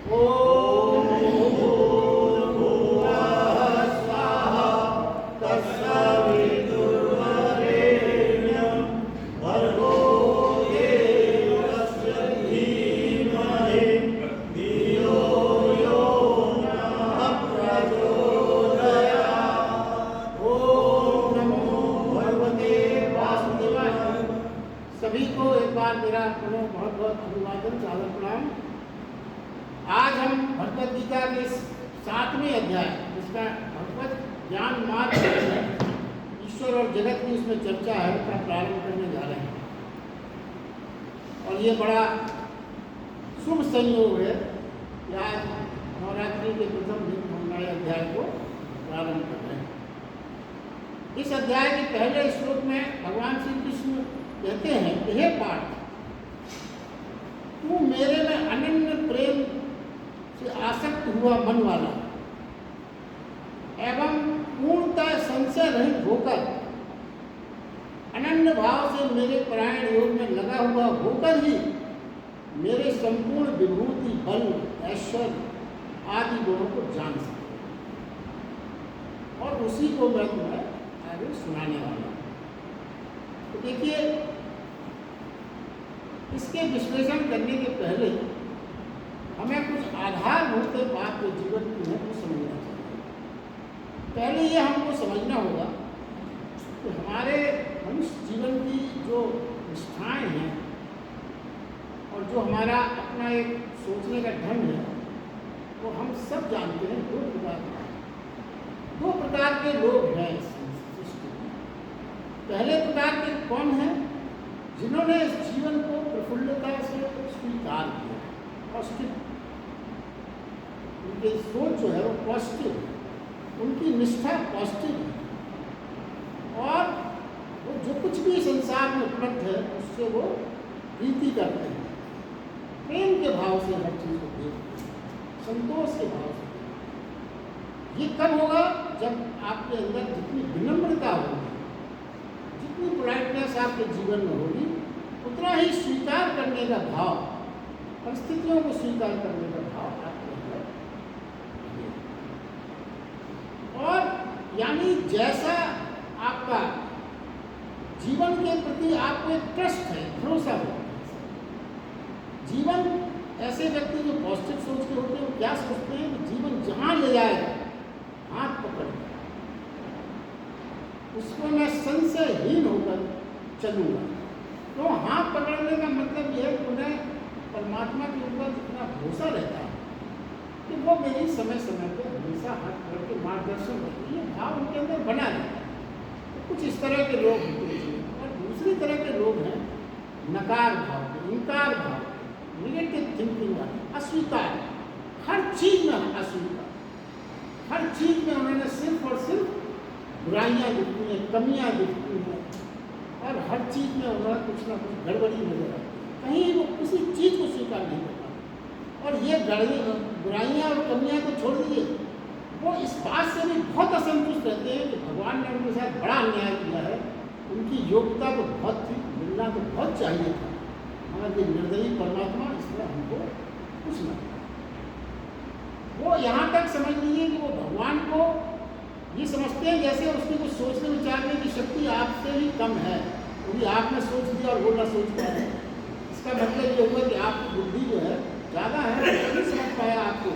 ओम भूर्भुवः स्वाहा तत्सवितुर्वरेण्यं भर्गो देवस्य धीमहि धियो यो नः प्रचोदयात्। ओम नमो भगवते वासुदेवाय। सभी को एक बार मेरा बहुत बहुत अभिवादन, सादर प्रणाम। आज हम भगवद गीता के 7वें अध्याय, जिसका भगवत ज्ञान मार्ग है, ईश्वर और जगत की उसमें चर्चा है, का प्रारंभ करने जा रहे हैं। और ये बड़ा शुभ संयोग है कि आज नवरात्रि के प्रथम दिन हम नए अध्याय को प्रारंभ कर रहे हैं। इस अध्याय के पहले श्लोक में भगवान श्री कृष्ण कहते हैं कि हे पार्थ, तू मेरे में अनन्य प्रेम से आसक्त हुआ मन वाला एवं पूर्णतः संशय रहित होकर अनन्य भाव से मेरे परायण योग में लगा हुआ होकर ही मेरे संपूर्ण विभूति, बल, ऐश्वर्य आदि गुणों को जान सके। और उसी को मैं तुम्हें आगे सुनाने वाला हूँ। तो देखिए, इसके विश्लेषण करने के पहले हमें कुछ आधारभूत बात जो जीवन की है वो समझना चाहिए। पहले ये हमको समझना होगा कि हमारे मनुष्य जीवन की जो निष्ठाएं हैं और जो हमारा अपना एक सोचने का ढंग है, वो हम सब जानते हैं दो प्रकार के लोग हैं इस सृष्टि में। पहले प्रकार के कौन हैं? जिन्होंने इस जीवन को प्रफुल्लता से स्वीकार किया, पॉजिटिव, उनकी सोच जो है वो पॉजिटिव है, उनकी निष्ठा पॉजिटिव है, और वो जो कुछ भी संसार में उपलब्ध है उससे वो प्रीति करते हैं, प्रेम के भाव से हर चीज़ को देखते हैं, संतोष के भाव से। ये कब होगा? जब आपके अंदर जितनी विनम्रता होगी, जितनी पोलाइटनेस आपके जीवन में होगी, उतना ही स्वीकार करने का भाव, परिस्थितियों को स्वीकार करने का भाव आपके अंदर है। और यानी जैसा आपका जीवन के प्रति आपको एक ट्रस्ट है, भरोसा है। जीवन, ऐसे व्यक्ति जो पॉजिटिव सोच के होते हैं वो क्या सोचते हैं कि जीवन जहाँ ले जाएगा हाथ पकड़ के उसको मैं संशयहीन होकर चलूँगा। तो हाथ पकड़ने का मतलब यह है कि उन्हें परमात्मा के ऊपर इतना भरोसा रहता है कि वो मेरी समय समय पर हमेशा हाथ पकड़ के मार्गदर्शन करते हैं। ये भाव उनके अंदर बना रहता है। तो कुछ इस तरह के लोग होते हैं। और दूसरी तरह के लोग हैं नकार भाव के, इनकार भाव, निगेटिव थिंकिंग वाले, अस्वीकार, हर चीज़ में अस्वीकार, हर चीज़ में उन्होंने सिर्फ और सिर्फ बुराइयाँ दिखती हैं, कमियाँ दिखती हैं, और हर चीज़ में उन्हें कुछ ना कुछ गड़बड़ी नजर आती है। कहीं वो किसी चीज़ को स्वीकार नहीं करता। और ये बुराइयाँ और कमियाँ तो छोड़ दीजिए, वो इस बात से भी बहुत असंतुष्ट रहते हैं कि भगवान ने उनके साथ बड़ा अन्याय किया है, उनकी योग्यता तो बहुत थी, मिलना तो बहुत चाहिए था, मगर ये निर्दयी परमात्मा इसमें हमको कुछ न किया। वो यहाँ तक समझ लीजिए कि वो भगवान को ये समझते हैं जैसे उसकी कुछ सोचने विचारने की शक्ति आपसे ही कम है, क्योंकि आपने सोच दिया और वो ना सोच पाया। इसका मतलब ये हुआ कि आपकी बुद्धि जो है ज़्यादा है, नहीं समझ पाया आपको,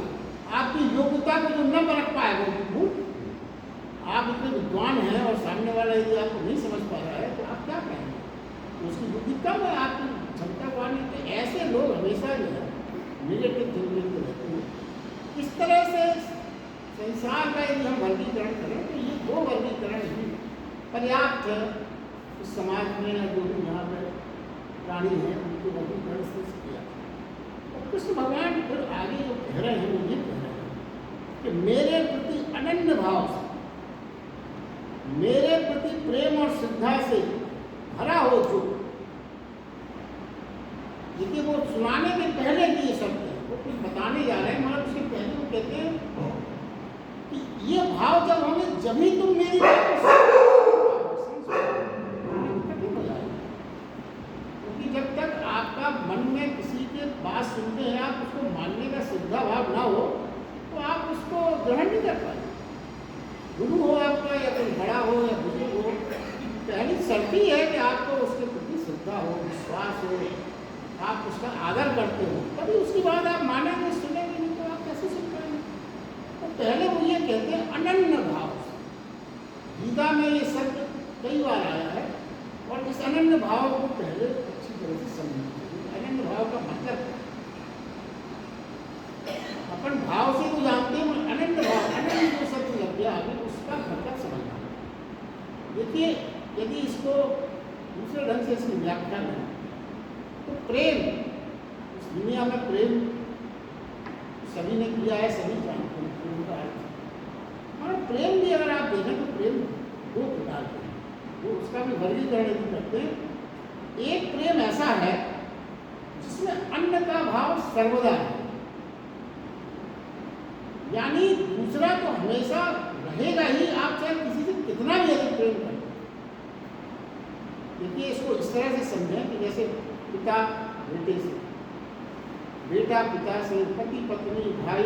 आपकी योग्यता को जो न परख पाए वो भूल। आप इतने विद्वान हैं और सामने वाला यदि आपको नहीं समझ पा रहा है तो आप क्या कहेंगे? तो उसकी बुद्धि कम है, आपकी क्षमता को आने। तो ऐसे लोग हमेशा जो है निगेटिव थिंकिंग में रहते हैं। इस तरह से संसार का यदि हम वर्गीकरण करें तो ये दो वर्गीकरण ही पर्याप्त है इस समाज में, जो भी यहाँ पर प्राणी हैं उनके वर्गीकरण से किया। और कृष्ण भगवान फिर आगे जो कह रहे हैं वो ये कह रहे हैं कि मेरे प्रति अनन्य भाव से, मेरे प्रति प्रेम और श्रद्धा से भरा हो जो, देखिए वो सुनाने के पहले की ये शब्द है, वो कुछ बताने जा रहे हैं, मगर उसके पहले वो कहते हैं कि ये भाव जब हमें, जब ही तुम मेरी बात को कठिन हो जाएगा। क्योंकि जब तक आपका मन में किसी के बात सुनते हैं, आप उसको मानने का श्रद्धा भाव ना हो तो आप उसको ग्रहण नहीं कर पाते। गुरु हो आपका या कोई बड़ा हो या बुजुर्ग हो, पहली शर्त ही है कि आपको उसके प्रति श्रद्धा हो, विश्वास हो, आप उसका आदर करते हो, तभी उसकी बात आप मानेंगे, सुनेंगे, नहीं तो आप कैसे सुन पाएंगे। तो पहले वो ये कहते हैं अनन्य भाव। गीता में ये शब्द कई बार आया है और इस अनन्य भाव को पहले अच्छी तरह से समझना चाहिए। अनन्य भाव का मतलब अपन भाव से तो जानते हैं, अनन्य भाव, अनन्य जो शब्द लग गया अभी उसका मतलब समझना। देखिए, यदि इसको दूसरे ढंग से इसकी व्याख्या करें तो प्रेम, इस दुनिया में प्रेम सभी ने किया है, सभी जानते हैं प्रेम का अर्थ। और प्रेम भी अगर आप देखें तो प्रेम दो प्रकार के हैं, वो उसका भी वर्गीकरण यदि करते हैं। एक प्रेम ऐसा है जिसमें अन्य का भाव सर्वदा है, यानी दूसरा तो हमेशा रहेगा ही, आप चाहे किसी से कितना भी अधिक प्रेम करें। देखिए, इसको इस तरह से समझें कि जैसे पिता बेटे से, बेटा पिता से, पति पत्नी, भाई,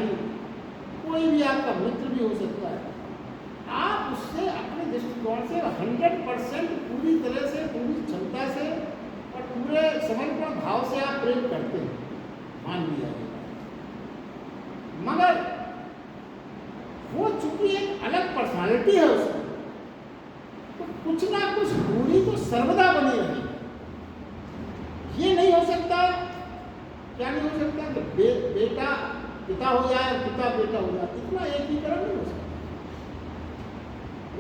कोई भी आपका मित्र भी हो सकता है, आप उससे अपने दृष्टिकोण से 100% पूरी तरह से, पूरी क्षमता से और पूरे समर्पण भाव से आप प्रेम करते हैं, मान लिया जाएगा। मगर वो चूंकि एक अलग पर्सनालिटी है उसकी, तो कुछ ना कुछ दूरी तो सर्वदा बनी रहेगी। ये नहीं हो सकता, क्या नहीं हो सकता कि बेटा पिता हो जाए और पिता बेटा हो जाए, इतना एकीकरण नहीं हो सकता।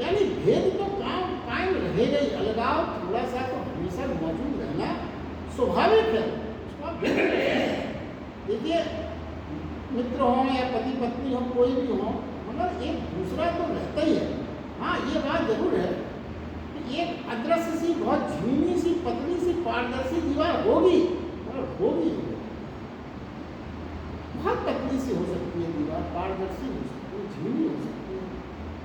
यानी भेद तो कायम रहेगा ही, अलगाव थोड़ा सा तो हमेशा मौजूद रहना स्वाभाविक है, उसको आप देखिए, मित्र हो या पति पत्नी हो, कोई भी हो, मगर एक दूसरा तो रहता ही है। हाँ, ये बात जरूर है कि एक अदृश्य सी, बहुत झीनी सी, पतली सी, पारदर्शी दीवार होगी, मगर होगी, बहुत पतली सी हो सकती है दीवार, पारदर्शी हो सकती है, झीनी हो सकती है,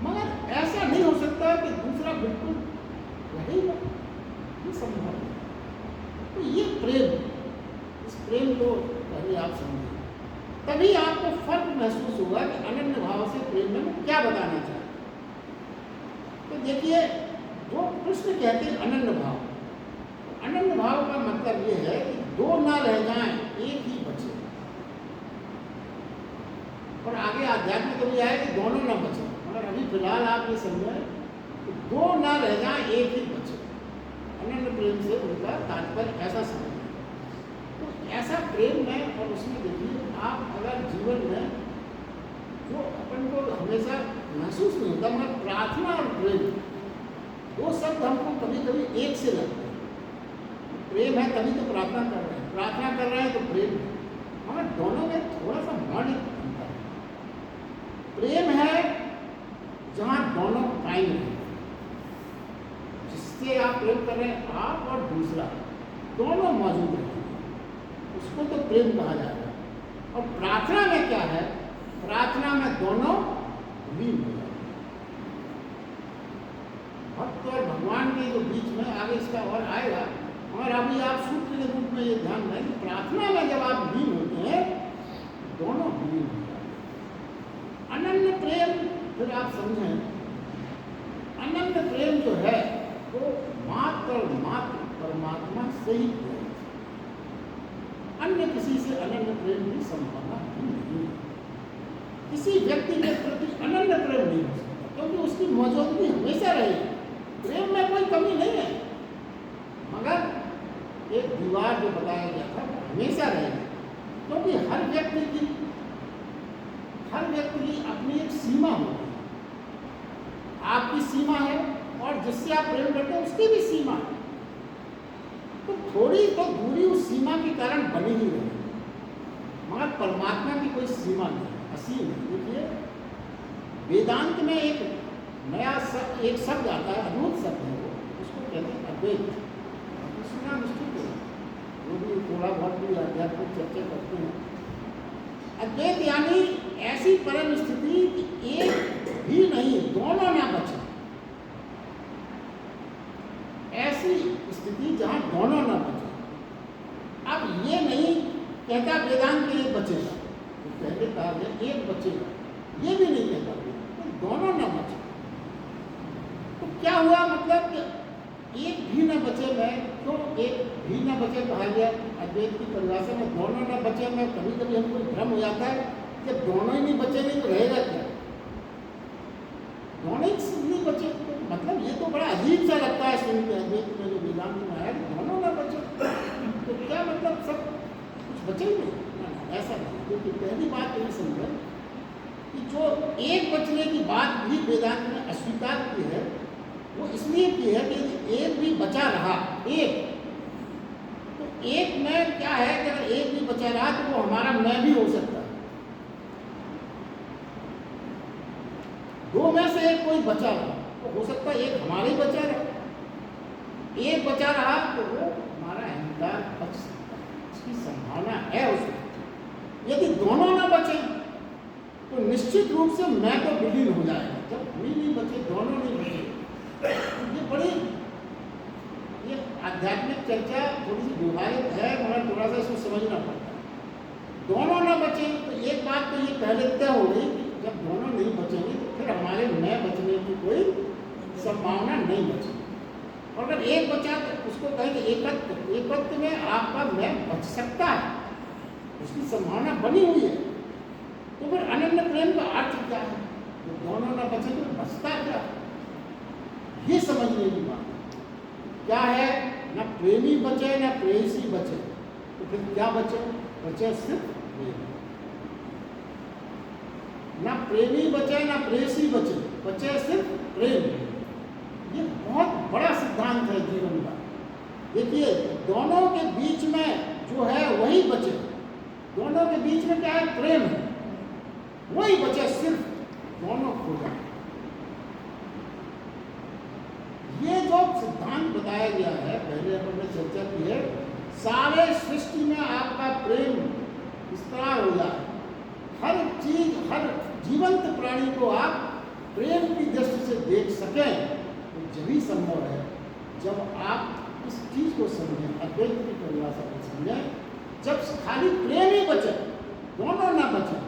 मगर ऐसा नहीं हो सकता कि दूसरा बिल्कुल रहेगा, ये संभव है। तो ये प्रेम, इस प्रेम को पहले आप समझिए, तभी आपको फर्क महसूस होगा कि अनन्य भाव से प्रेम में क्या बताना चाहिए। तो देखिए, जो कृष्ण कहते हैं अनन्य भाव, अनन्य भाव का मतलब ये है कि दो ना रह जाएं, एक ही बचे। और आगे आध्यात्म तो भी आए कि दोनों ना बचे, मगर अभी फिलहाल आप ये समझें कि दो ना रह जाएं, एक ही बचे। अनन्य प्रेम से उनका तात्पर्य ऐसा समझ, तो ऐसा प्रेम में, और उसमें देखिए, आप अगर जीवन में जो अपन को हमेशा महसूस नहीं होता, मगर प्रार्थना और प्रेम, वो शब्द हमको कभी कभी एक से लगते हैं। प्रेम है तभी तो प्रार्थना कर रहे हैं, प्रार्थना कर रहे हैं तो प्रेम है, मगर दोनों में थोड़ा सा मौलिक अंतर है। प्रेम है जहाँ दोनों कायम हैं, जिससे आप प्रेम कर रहे हैं, आप और दूसरा दोनों मौजूद हैं, उसको तो प्रेम कहा जाएगा। और प्रार्थना में क्या है, प्रार्थना में दोनों लीन हो जाते हैं। भक्त और भगवान के जो बीच में, आगे इसका और आएगा, और अभी आप सूत्र के रूप में ये ध्यान रखें कि प्रार्थना में जब आप लीन होते हैं, दोनों लीन हो जाते हैं। अनन्य प्रेम, फिर आप समझें, अनन्य प्रेम जो है वो मात्र और मात्र परमात्मा से ही प्रेम, अन्य किसी से अनन्य प्रेम की संभावना नहीं है। किसी व्यक्ति के प्रति अनन्य प्रेम नहीं हो सकता, क्योंकि उसकी मौजूदगी हमेशा रहेगी, प्रेम में कोई कमी नहीं है, मगर एक दीवार जो बताया गया था वो हमेशा रहेगी, क्योंकि हर व्यक्ति की अपनी एक सीमा होती है। आपकी सीमा है और जिससे आप प्रेम करते हैं उसकी भी सीमा है, तो थोड़ी तो दूरी उस सीमा के कारण बनी ही रहेगी, मगर परमात्मा की कोई सीमा नहीं है, असीम है। देखिए, वेदांत में एक नया एक शब्द आता है, अद्भुत शब्द है वो, उसको कहते हैं अद्वैत। सुना निश्चित है, वो भी थोड़ा बहुत भी आध्यात्मिक चर्चा करते हैं। अद्वैत यानी ऐसी परम स्थिति कि एक भी नहीं, दोनों ना बचे, ऐसी स्थिति जहाँ दोनों ना बचे। अब ये नहीं कहता वेदांत के एक बचेगा, तो पहले कहा गया एक बचेगा, ये भी नहीं कहता तो दोनों न बचे। तो क्या हुआ, मतलब कि एक भी न बचे में, क्यों एक भी न बचे कहा गया? अद्वैत की परिभाषा में दोनों न बचे में कभी कभी हमको भ्रम हो जाता है कि दोनों ही नहीं बचेंगे तो रहेगा क्या? दोनों ही नहीं बचे तो मतलब ये तो बड़ा अजीब सा लगता है सुन के, अद्वैत में जो वेदांत में आया दोनों न बचे तो क्या मतलब सब कुछ बचेंगे? ऐसा नहीं। क्योंकि पहली बात ये समझो कि जो एक बचने की बात भी वेदांत ने अस्वीकार की है, वो इसलिए की है कि एक भी बचा रहा, एक तो एक में क्या है कि अगर एक भी बचा रहा तो वो हमारा मैं भी हो सकता है। दो में से एक कोई बचा रहा तो हो सकता है एक हमारा ही बचा रहा, एक बचा रहा तो वो हमारा अहंकार बच सकता है, इसकी संभावना है उसमें। यदि दोनों ना बचे तो निश्चित रूप से मैं तो विलीन हो जाएगा। जब भी नहीं बचे, दोनों नहीं बचे, ये बड़ी ये आध्यात्मिक चर्चा थोड़ी सी व्यवहारिक है, मगर थोड़ा सा इसको समझना पड़ता है। दोनों ना बचे तो एक बात तो ये पहले तय हो गई कि जब दोनों नहीं बचेंगे तो फिर हमारे मैं बचने की कोई संभावना नहीं बचेगी। और अगर एक बचा तो उसको कहेंगे एकत्व, एकत्व में आपका मैं बच सकता है, उसकी संभावना बनी हुई है। तो फिर अनन्य प्रेम का अर्थ क्या है? जो दोनों ना बचे तो बचता क्या? ये समझने की बात क्या है? न प्रेमी बचे न प्रेयसी बचे, तो फिर क्या बचे? बचे सिर्फ प्रेम। न प्रेमी बचे न प्रेयसी बचे, बचे सिर्फ प्रेम। ये बहुत बड़ा सिद्धांत है जीवन का। देखिए दोनों के बीच में जो है वही बचे, दोनों के बीच में क्या है? प्रेम है, वही बचे, सिर्फ दोनों खो जाए। ये जो सिद्धांत बताया गया है, पहले अपन ने चर्चा की है, सारे सृष्टि में आपका प्रेम विस्तार हो जाए, हर चीज हर जीवंत प्राणी को आप प्रेम की दृष्टि से देख सकें, तो जब ही संभव है जब आप इस चीज को समझें, अद्वैत की परिभाषा को समझें। जब खाली प्रेम ही बचे, दोनों ना बचे,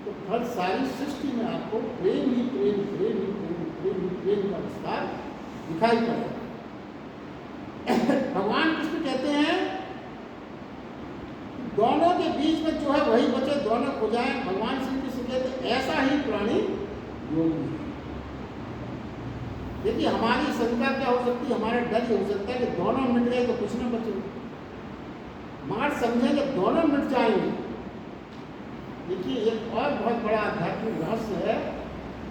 तो हर सारी सृष्टि में आपको प्रेम ही प्रेम, प्रेम ही प्रेम, प्रेम ही प्रेम का विस्तार दिखाई पड़ेगा। भगवान कृष्ण कहते हैं दोनों के बीच में जो है वही बचे, दोनों खो जाए। भगवान श्री कृष्ण कहते हैं ऐसा ही प्राणी योगी है। देखिए हमारी शंका क्या हो सकती है, हमारा डर ये हो सकता है कि दोनों मिट गए तो कुछ ना बचे, मगर समझेंगे दोनों मिट जाएंगे। देखिए एक और बहुत बड़ा आध्यात्मिक रहस्य है,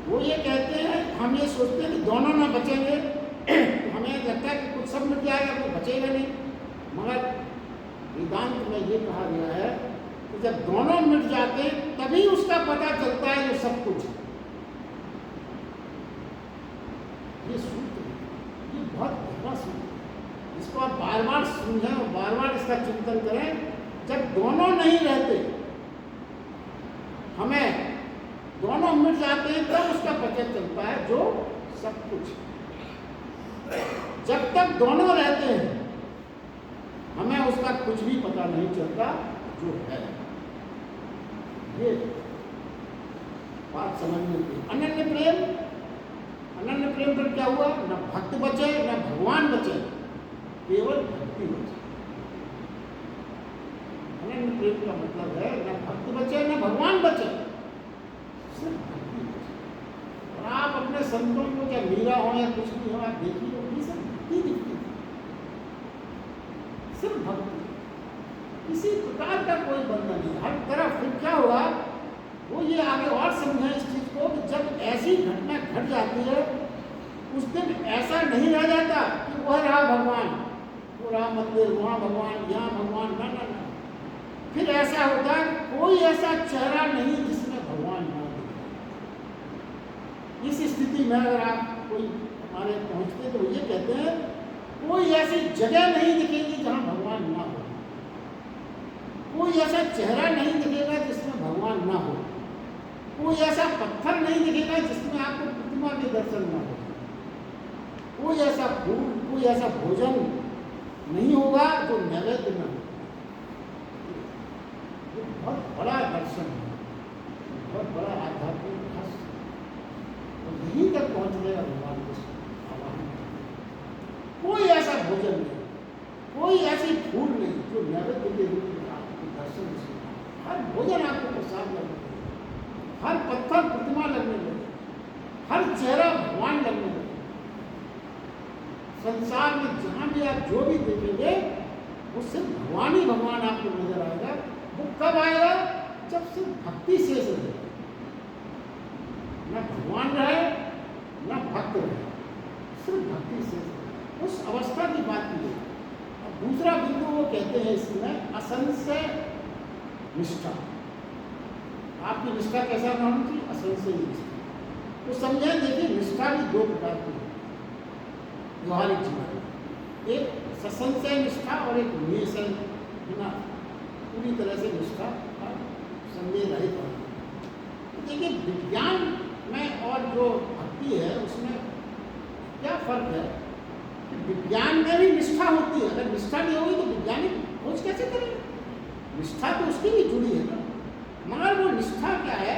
वो ये कहते हैं, हम ये सोचते हैं कि दोनों ना बचेंगे तो हमें लगता है कि कुछ सब मिट जाएगा, कोई बचेगा नहीं। मगर वेदांत में ये कहा गया है कि जब दोनों मिट जाते हैं तभी उसका पता चलता है ये सब कुछ। ये सूत्र ये बहुत गहरा सूत्र, इसको आप बार बार समझें और बार बार इसका चिंतन करें। जब दोनों नहीं रहते, हमें दोनों मिट जाते हैं तब उसका पता चलता है जो सब कुछ। जब तक दोनों रहते हैं हमें उसका कुछ भी पता नहीं चलता जो है। ये बात समझने की। अनन्य प्रेम, अनन्य प्रेम पर क्या हुआ? न भक्त बचे न भगवान बचे, केवल भक्ति बचे। अनन्य प्रेम का मतलब है न भक्त बचे न भगवान बचे, सिर्फ भक्ति बचे। और आप अपने संतों को, क्या मीरा हो या कुछ भी हो, आप देखिए ये सब भक्ति दिखती है, सिर्फ भक्ति, किसी प्रकार का कोई बंधन नहीं हर तरफ। फिर क्या हुआ? वो ये आगे और समझे इस चीज को कि जब ऐसी घटना घट जाती है उस दिन ऐसा नहीं रह जाता कि वह रहा भगवान, वो रहा मंदिर, वहाँ भगवान, यहाँ भगवान, ना ना ना। फिर ऐसा होता है कोई ऐसा चेहरा नहीं जिसमें भगवान ना दिखे। इस स्थिति में अगर आप कोई हमारे पहुँचते तो ये कहते हैं कोई ऐसी जगह नहीं दिखेगी जहाँ भगवान ना हो, कोई ऐसा चेहरा नहीं दिखेगा जिसमें भगवान ना हो, कोई ऐसा पत्थर नहीं दिखेगा जिसमें आपको प्रतिमा के दर्शन ना हो, कोई ऐसा फूल, कोई ऐसा भोजन नहीं होगा जो नैवेद्य न हो। बहुत बड़ा दर्शन है, बहुत बड़ा आध्यात्मिक रस, और यहीं तक पहुँचने का भगवान को आह्वान है। कोई ऐसा भोजन नहीं, कोई ऐसी फूल नहीं जो नैवेद्य के रूप में आपको दर्शन से, हर भोजन आपको प्रसाद लगने लगे, हर पत्थर प्रतिमा लगने लगे, हर चेहरा भगवान लगने लगे। संसार में जहाँ भी आप जो भी देखेंगे वो सिर्फ भगवान ही भगवान आपको नजर आएगा। वो कब आएगा? जब सिर्फ भक्ति शेष रहेगा, न भगवान रहे न भक्त रहे, सिर्फ भक्ति शेष रहे, उस अवस्था की बात की है। अब दूसरा बिंदु वो कहते हैं इसमें असंशय निष्ठा। आपकी निष्ठा कैसा होनी चाहिए? असंशय निष्ठा। तो समझें, देखिए निष्ठा भी दो प्रकार की है व्यवहारिक जीवन में, एक ससंशय निष्ठा और एक निसंशय, बिना पूरी तरह से निष्ठा का संदेह रहित होना। तो देखिए विज्ञान में और जो भक्ति है उसमें क्या फर्क है कि विज्ञान में भी निष्ठा होती है। अगर निष्ठा नहीं होगी तो वैज्ञानिक खोज कैसे करेंगे? निष्ठा तो उसकी भी जुड़ी है ना, मगर वो निष्ठा क्या है?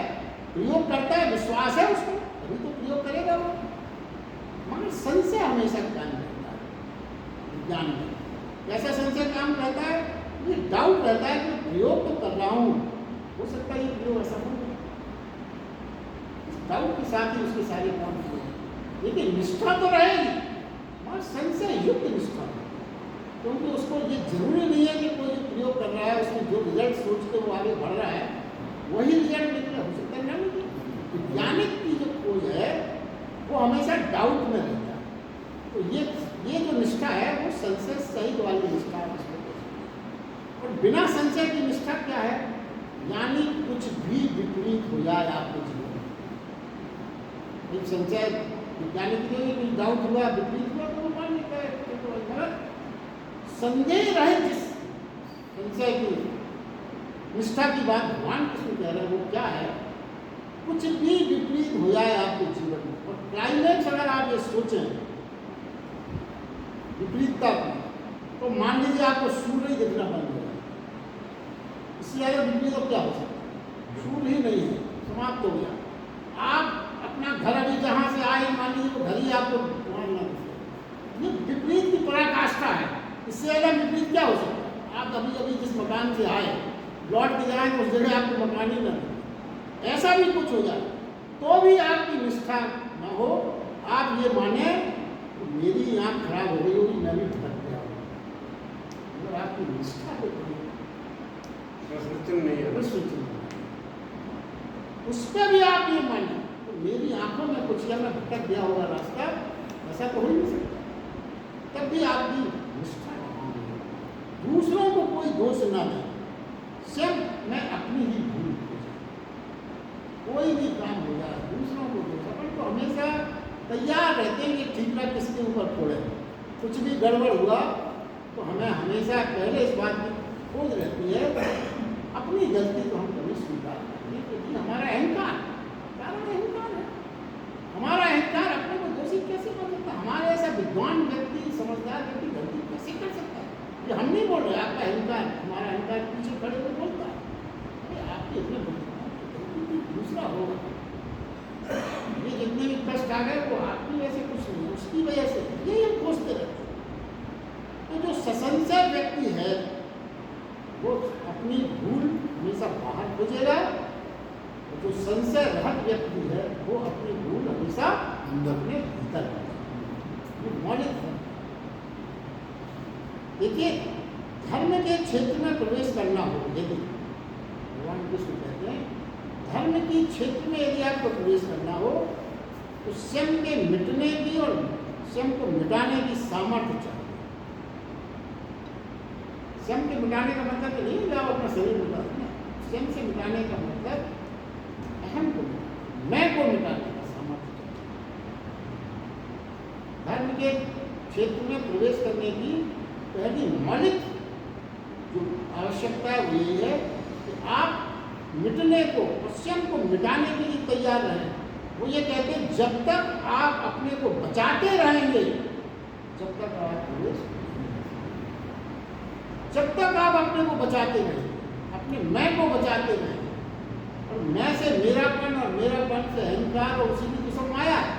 प्रयोग करता है, विश्वास है उसको, अभी तो प्रयोग करेगा वो, मगर संशय हमेशा कायम रहता है विज्ञान में। कैसा संशय काम रहता है? ये डाउट रहता है कि प्रयोग तो कर रहा हूँ, हो सकता है ये प्रयोग असफल हो। इस डाउट के साथ ही उसके सारे काम हुए, लेकिन निष्ठा तो रहेगी, मगर संशय युक्त निष्ठा, क्योंकि उसको ये जरूरी नहीं है कि कोई जो प्रयोग कर रहा है उसमें जो रिजल्ट सोच के वो आगे बढ़ रहा है वही रिजल्ट निकले, हो सकता है ना निकले। वैज्ञानिक की जो खोज है वो हमेशा डाउट में रहता है। तो ये जो निष्ठा है वो संशय सहित वाली निष्ठा है। और बिना संशय की निष्ठा क्या है? यानी कुछ भी विपरीत हो जाए आपके जीवन में, एक संशय वैज्ञानिक के लिए कुछ डाउट हुआ, विपरीत हुआ तो वो मान लेता है, मगर संदेह रहे जिस संशय की निष्ठा की बात भगवान कृष्ण कह रहे हैं वो क्या है? कुछ भी विपरीत हो जाए आपके जीवन में, और क्लाइमेक्स अगर आप ये सोचें विपरीतता की, तो मान लीजिए आपको सूर्य ही दिखना बंद हो गया, इससे ज़्यादा विपरीत तो क्या हो सकता है? सूर्य ही नहीं है, समाप्त हो गया। आप अपना घर अभी जहाँ से आए मान लीजिए वो घर ही आपको वहाँ ना दिखे, ये विपरीत की पराकाष्ठा है। इससे ज़्यादा विपरीत क्या हो सकता है? आप अभी जिस मकान से आए लौट के जाएँ उस जगह आपको मकान ही ना दिखे, ऐसा भी कुछ हो जाए तो भी आपकी निष्ठा न हो, आप ये माने तो मेरी आँख खराब हो गई होगी, मैं भी भटक गया हूँ, अगर आपकी निष्ठा को नहीं है उस पर भी आप ये माने तो मेरी आंखों में कुछ या मैं भटक गया होगा रास्ता, ऐसा तो हो ही नहीं सकता, तब भी आपकी निष्ठा नहीं। दूसरों को कोई दोष ना दे, स्वयं मैं अपनी ही भूल हो जाए, कोई भी काम हो जाए दूसरों को दोष, अपन को हमेशा तैयार रहते हैं कि ठीक ना किसी के ऊपर फोड़े। कुछ भी गड़बड़ हुआ तो हमें हमेशा पहले इस बात की खोज रहती है अपनी गलती को हम कभी स्वीकार करेंगे, क्योंकि हमारा अहंकार कारण अहंकार है। हमारा अहंकार अपने को दोषी कैसे मान सकता? हमारे ऐसा विद्वान व्यक्ति समझदार व्यक्ति गलती कैसे कर सकता है? ये हम नहीं बोल रहे, आपका अहंकार, हमारा अहंकार पीछे खड़े हुए बोलता है अरे आपके इतने गलती दूसरा होगा, ये जितने भी कष्ट आ गए वो आपकी वजह से कुछ नहीं, उसकी वजह से, यही हम खोजते रहते हैं। तो जो ससंशय व्यक्ति है वो अपनी भूल हमेशा बाहर खोजेगा, और जो संशय रहित व्यक्ति है वो अपनी भूल हमेशा अपने भीतर खोजेगा। मौलिक है। देखिए धर्म के क्षेत्र में प्रवेश करना हो, यदि भगवान कृष्ण कहते हैं धर्म के क्षेत्र में यदि आपको प्रवेश करना हो तो स्वयं के मिटने की और स्वयं को मिटाने की सामर्थ्य चाहिए। स्वयं के मिटाने का मतलब तो नहीं आप अपना शरीर मिटा देना, स्वयं से मिटाने का मतलब अहम को, मैं को मिटाने का सामर्थ्य चाहिए। धर्म के क्षेत्र में प्रवेश करने की पहली मौलिक जो आवश्यकता है वो यही है कि आप मिटने को और स्वयं को मिटाने के लिए तैयार रहें। वो ये कहते हैं जब तक आप अपने को बचाते रहेंगे जब तक आप प्रवेश, जब तक आप अपने को बचाते रहेंगे अपने मैं को बचाते रहें। और मैं से मेरापन और मेरापन से अहंकार और उसी की सब माया है।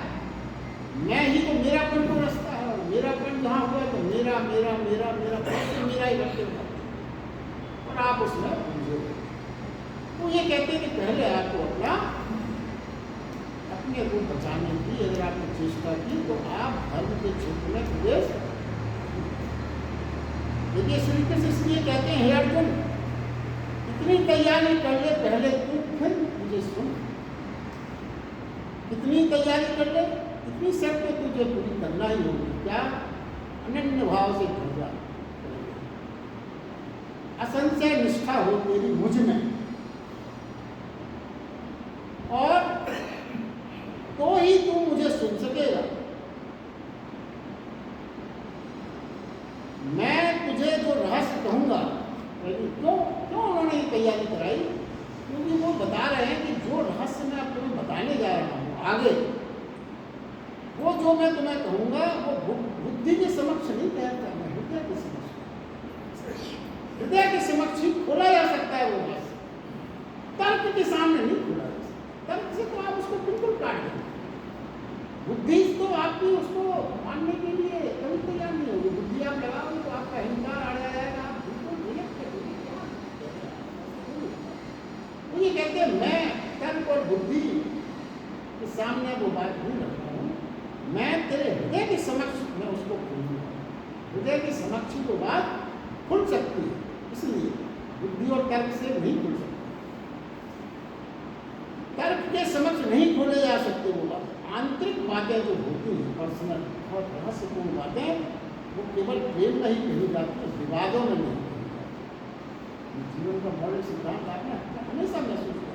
मैं ही तो मेरापन को रचता है, और मेरापन जहाँ हुआ तो मेरा मेरा मेरा मेरा बहुत मेरा ही करते हैं और आप उसमें उलझे। तो ये कहते हैं कि पहले आपको अपने को बचाने की अगर आपने चेष्टा की तो आप धर्म के क्षेत्र में प्रवेश। देखिए श्री कृष्ण इसलिए कहते हैं, हे अर्जुन इतनी तैयारी कर ले पहले तू, फिर मुझे सुन। कितनी तैयारी कर ले, इतनी शर्त तो तुझे पूरी करना ही होगी। क्या? अनन्य भाव से भर जा, असंशय निष्ठा हो तेरी मुझ में, और तो ही तू मुझे सुन सकेगा। मैं तुझे जो रहस्य कहूंगा, क्यों क्यों उन्होंने ये तैयारी कराई? क्योंकि वो बता रहे हैं कि जो रहस्य मैं अब तुम्हें बताने जा रहा हूँ आगे, वो जो मैं तुम्हें कहूंगा वो बुद्धि के समक्ष नहीं कहता, मैं हृदय के समक्ष, हृदय के समक्ष ही खोला जा सकता है वो रहस्य। तर्क के सामने नहीं खोला जा सकता। तर्क से तो आप उसको बिल्कुल काट देंगे। बुद्धि तो आपकी उसको मानने के लिए कभी तैयार नहीं होगी। बुद्धि आप लगाओगे तो आपका अहंकार आ जाएगा, आप बिल्कुल रिएक्ट करोगे। क्या तो ये कहते हैं मैं तर्क और बुद्धि के सामने वो बात नहीं रखता हूँ, मैं तेरे हृदय के समक्ष मैं उसको खोलूंगा। हृदय के समक्ष ही तो बात खुल सकती है, इसलिए बुद्धि और तर्क से नहीं खुल सकती। तर्क के समक्ष नहीं खोले जा सकते वो बात। आंतरिक बातें जो होती हैं, पर्सनल और रहस्यपूर्ण बातें, वो केवल प्रेम में ही कही जाती है, विवादों में नहीं कही जाती। जीवन का मौलिक सिद्धांत आपने हमेशा महसूस किया।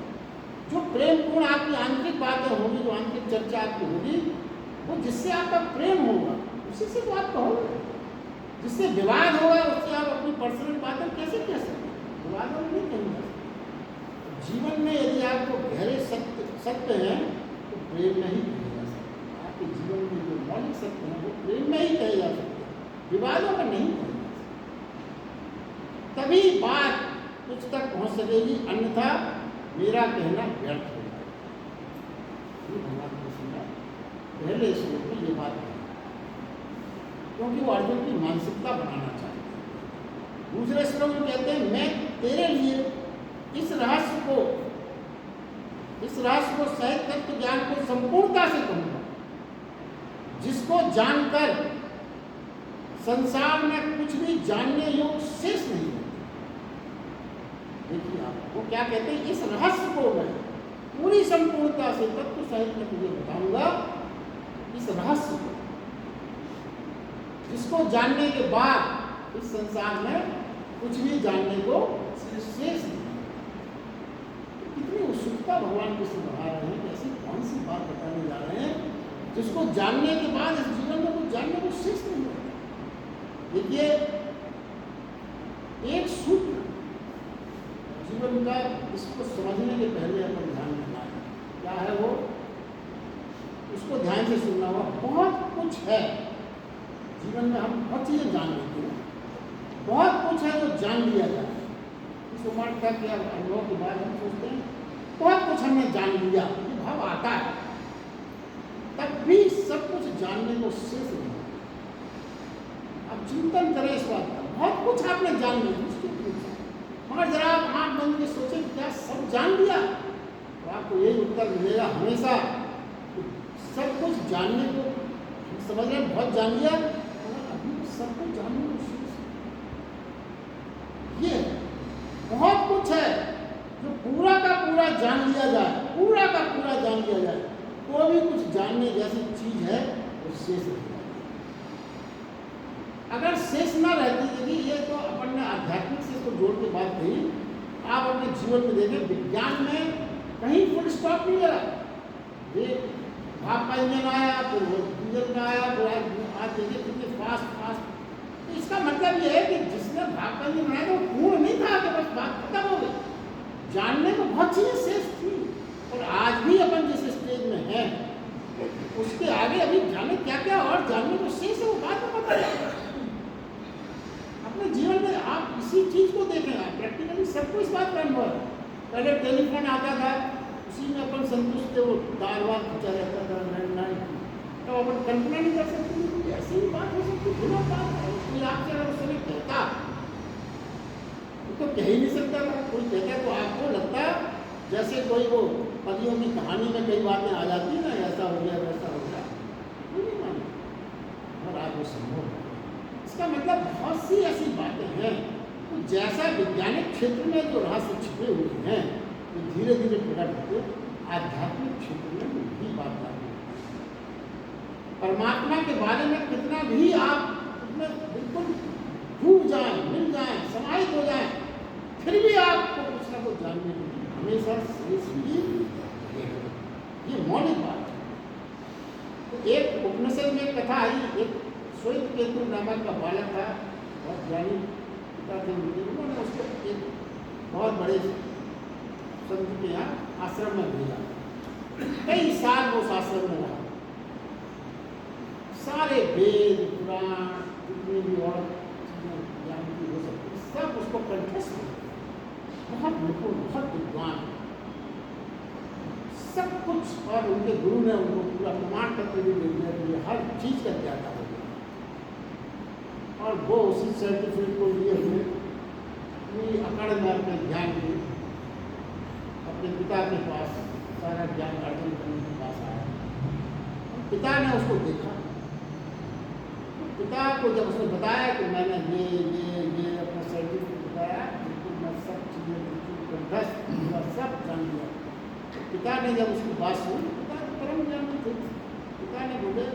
जो प्रेमपूर्ण आपकी आंतरिक बातें होंगी, जो आंतरिक चर्चा आपकी होगी, वो जिससे आपका प्रेम होगा उसी से तो आप कहोगे। जिससे विवाद होगा उससे आप अपनी पर्सनल बातें कैसे कह सकते हैं? विवादों में नहीं कही जा सकती। जीवन में यदि आपको गहरे सत्य हैं तो प्रेम में ही कहे जा सकते हैं। आपके जीवन में जो मौलिक सत्य हैं वो प्रेम में ही कहे जा सकते हैं, विवादों में नहीं कहे जा सकते। तभी बात कुछ तक पहुंच सकेगी, अन्यथा मेरा कहना व्यर्थ हो जाएगा। भगवान कृष्ण ने पहले श्लोक में ये बात कही, क्योंकि वो अर्जुन की मानसिकता बनाना चाहते हैं। दूसरे श्लोक में कहते हैं मैं तेरे लिए इस रहस्य को सहित तत्व ज्ञान को संपूर्णता से कहूंगा, जिसको जानकर संसार में कुछ भी जानने योग्य शेष नहीं है। देखिए आप वो क्या कहते हैं, इस रहस्य को मैं पूरी संपूर्णता से तत्व सहित में तुझे बताऊंगा। इस रहस्य को, जिसको जानने के बाद इस संसार में कुछ भी जानने को शेष नहीं। कितनी उत्सुकता भगवान कृष्ण बढ़ा रहे हैं कि ऐसी कौन सी बात बताने जा रहे हैं जिसको जानने के बाद इस जीवन में कुछ जानने को शेष नहीं होता। देखिए एक सूत्र जीवन का, इसको समझने के पहले अपन ध्यान देना है। क्या है वो? उसको ध्यान से सुनना हुआ। बहुत कुछ है जीवन में, हम बहुत चीज़ें जान लेते हैं, बहुत कुछ है जो जान लिया जाए। इस उम्र तक या अनुभव के बाद हम सोचते हैं बहुत कुछ हमने जान लिया, ये भाव आता है, तब भी सब कुछ जानने को शेष नहीं। अब चिंतन करें इस बात का, बहुत कुछ आपने जान लिया निश्चित रूप से, मगर जरा आप आँख बंद के सोचें क्या सब जान लिया? तो आपको यही उत्तर मिलेगा हमेशा, सब कुछ जानने को समझ रहे हैं, बहुत जान लिया, मगर अभी सब कुछ जानने को शेष नहीं। ये बहुत कुछ है जो पूरा का पूरा जान लिया जाए, पूरा का पूरा जान लिया जाए, तो भी कुछ जानने जैसी चीज है वो शेष रह जाती। अगर शेष ना रहती, यदि ये तो अपन ने आध्यात्मिक से इसको जोड़ के बात कही, आप अपने जीवन में देखें, विज्ञान में कहीं फुल स्टॉप नहीं लगा। ये भाप का इंजन आया, फिर वो डीजल का आया, फिर आज देखिए कितने फास्ट। तो इसका मतलब ये है कि जिसने भाप का इंजन बनाया तो पूर्ण नहीं था कि बस बात खत्म हो गई। जानने को बहुत चीजें शेष थी, और आज भी अपन जिस स्टेज में है उसके आगे अभी जाने क्या क्या और जानने को शेष है, वो बात में पता लगेगा। अपने जीवन में आप इसी चीज को देखें, आप प्रैक्टिकली सब सबको इस बात का अनुभव है। पहले टेलीफोन आता था, उसी में अपन संतुष्ट थे, वो तार वार खींचा रहता था, लैंडलाइन, तो अपन कल्पना नहीं कर सकते कि ऐसी भी बात हो सकती, बिना बात कोई आपसे अगर उस समय कहता, वो तो कह ही नहीं सकता था। कोई कहता तो आपको लगता जैसे कोई वो कवियों की कहानी में कई बातें आ जाती है ना, ऐसा हो गया वैसा हो गया, वो नहीं माना। और आज वो संभव है। इसका मतलब बहुत सी ऐसी बातें हैं तो जैसा वैज्ञानिक क्षेत्र में जो रहस्य छिपे हुए हैं, तो धीरे धीरे प्रकट होते आध्यात्मिक क्षेत्र में भी बात लागू होती है। परमात्मा के बारे में कितना भी आप उसमें बिल्कुल डूब जाए, मिल जाए, समाहित हो जाए, फिर भी आपको कुछ ना कुछ जानने की हमेशा शेष ही रहेगा। ये मौलिक बात है। तो एक उपनिषद में कथा आई, एक श्वेत केतु नामक का बालक था, बहुत ज्ञानी पिता थे उनके, उन्होंने उसको एक बहुत बड़े संत के यहाँ आश्रम में भेजा। कई साल वो उस आश्रम में रहा, सारे वेद पुराण जितने भी और ज्ञान की हो सकती सब उसको कंठस्थ हो, बहुत निपुण, बहुत विद्वान सब कुछ। और उनके गुरु ने उनको पूरा प्रमाण पत्र भी दे दिया कि हर चीज का ज्ञाता हो गया। और वो उसी सर्टिफिकेट को लिए हुए पूरी अकड़ में अपने ज्ञान की अपने पिता के पास सारा ज्ञान अर्जन करने के पास आया। पिता ने उसको देखा, तो पिता को जब उसने बताया कि मैंने ये अपना सर्टिफिकेट बताया, बिल्कुल मैं सब चीज़ें बिल्कुल कंठस्थ सब जान लिया। पिता ने जब उसकी बात सुनी, पिता परम ज्ञानी थे, पिता ने बोले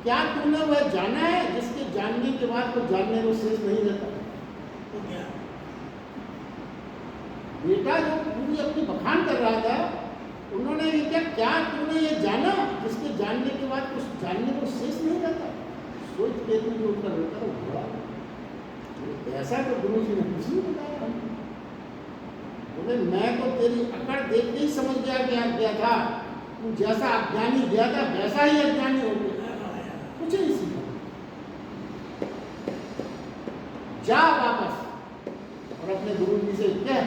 क्या तूने वह जाना है जिसके जानने के बाद कोई जानने को शेष नहीं रहता? तो क्या बेटा जो पूरी अपनी बखान कर रहा था, उन्होंने ये क्या तूने ये जाना जिसके जानने के बाद कुछ जानने को शेष नहीं रहता? सोच के जो उत्तर होता है वो बड़ा ऐसा तो गुरु जी ने कुछ नहीं बताया। बोले मैं तो तेरी अकड़ देख के ही समझ गया था, तू जैसा अज्ञानी गया था वैसा ही अज्ञानी हो गया, कुछ नहीं सीखा। जा वापस और अपने गुरु जी से कह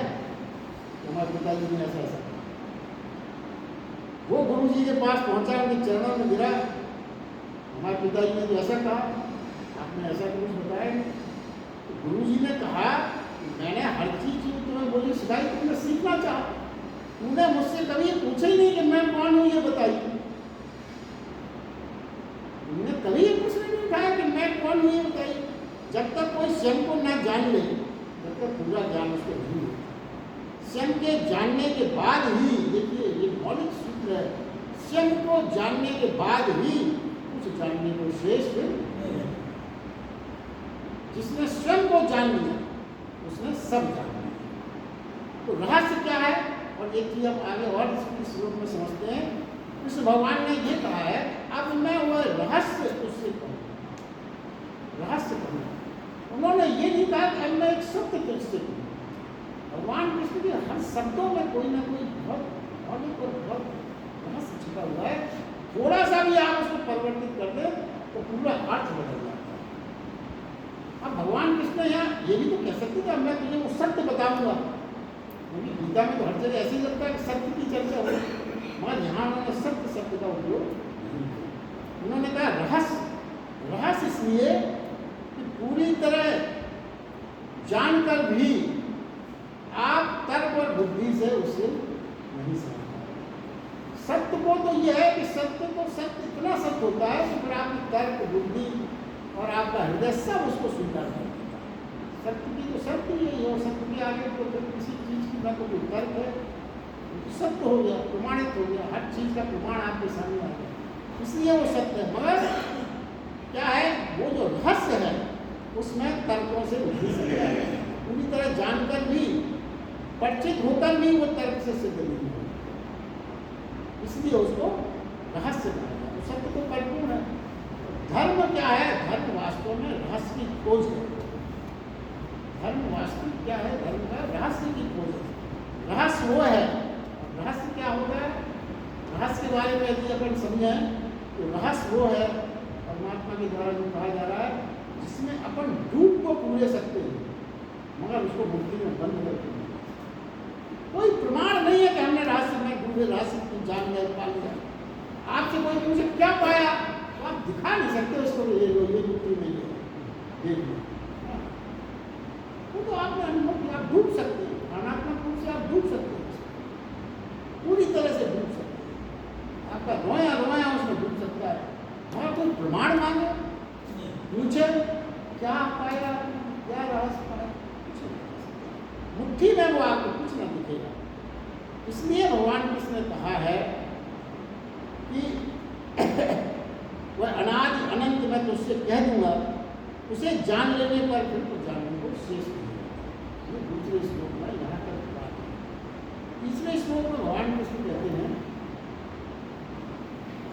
हमारे पिताजी ने ऐसा ऐसा। वो गुरु जी के पास पहुंचा, उनके चरणों में गिरा, हमारे पिताजी ने तो ऐसा कहा, आपने ऐसा कुछ बताया। तो गुरु जी ने कहा मैंने हर चीज तुम्हें बोली सिखाई, तुमने सीखना चाहा, तूने मुझसे कभी ये पूछा ही नहीं कि मैं कौन हूं, ये बताई। तुमने कभी ये प्रश्न नहीं उठाया कि मैं कौन हूं, ये बताई। जब तक कोई स्वयं को ना जान ले, जब तक पूरा ज्ञान उसको नहीं होता। स्वयं के जानने के बाद ही, देखिए ये मौलिक सूत्र है, स्वयं को जानने के बाद ही कुछ जानने को शेष नहीं है। जिसने स्वयं को जान लिया उसने सब जान लिया। तो रहस्य क्या है? और एक चीज आप आगे और इस श्लोक में समझते हैं, कृष्ण भगवान ने ये कहा है अब मैं वह रहस्य उससे कहूँगा, रहस्य कहूँगा। उन्होंने ये नहीं कहा कि अब मैं एक सत्य तुझसे कहूँ। भगवान कृष्ण के हर शब्दों में कोई ना कोई बहुत मौलिक और बहुत रहस्य छिपा हुआ है। थोड़ा सा भी आप उसको परिवर्तित कर दें तो पूरा अर्थ बदल जाता है। अब भगवान कृष्ण यहाँ ये भी तो कह सकते थे मैं तुझे वो सत्य बताऊंगा, क्योंकि गीता में तो हर जगह ऐसे ही लगता है कि सत्य की चर्चा हो, मगर यहाँ उन्होंने सत्य शब्द का उपयोग नहीं किया। उन्होंने कहा रहस्य, रहस्य इसलिए कि पूरी तरह जानकर भी आप तर्क और बुद्धि से उसे नहीं समझ पाए। सत्य को तो यह है कि सत्य इतना सत्य होता है कि फिर आपकी तर्क बुद्धि और आपका हृदय सब उसको स्वीकार कर देता है। सत्य की तो सत्य यही है, सत्य के आगे तो फिर किसी चीज़ की ना तो कोई तर्क है, तो सत्य हो गया, प्रमाणित हो गया, हर चीज़ का प्रमाण आपके सामने आ गया, इसलिए वो सत्य है। मगर क्या है, वो जो रहस्य है उसमें तर्कों से बुद्धि से पूरी तरह जानकर भी, परिचित होकर भी वो तर्क से सिद्ध नहीं हो, इसलिए उसको रहस्य कहा जाए। तो सत्य तो परिपूर्ण है। धर्म क्या है? धर्म वास्तव में रहस्य की खोज है। धर्म वास्तविक क्या है? धर्म का रहस्य की खोज है। रहस्य वो है, रहस्य क्या होता है? रहस्य के बारे में यदि अपन समझें तो रहस्य वो है परमात्मा के द्वारा जो कहा जा रहा है, जिसमें अपन डूब को पूरे सकते हैं मगर उसको मुट्ठी में बंद करके नहीं। कोई प्रमाण नहीं है कि हमने रहस्य में डूबे, रहस्य को जान गए, पाल गए। आपसे कोई पूछे क्या पाया, तो आप दिखा नहीं सकते उसको, ये लो, ये मिट्टी में ये लो। वो तो आपने अनुभव किया, आप डूब सकते हैं, भावनात्मक रूप से आप डूब सकते हैं, पूरी तरह से डूब सकते हैं, आपका रोया रोया उसमें डूब सकता है। और कोई प्रमाण मांगे, पूछे क्या पाया, क्या रहस्य पाया, कुछ नहीं। मुट्ठी में वो आपको कुछ ना दिखेगा। इसलिए भगवान कृष्ण ने कहा है कि वह अनादि अनंत मैं तुझसे कह दूंगा, उसे जान लेने पर फिर तो जानने को शेष नहीं है। ये दूसरे श्लोक में यहाँ तक बात है। तीसरे श्लोक में भगवान कृष्ण कहते हैं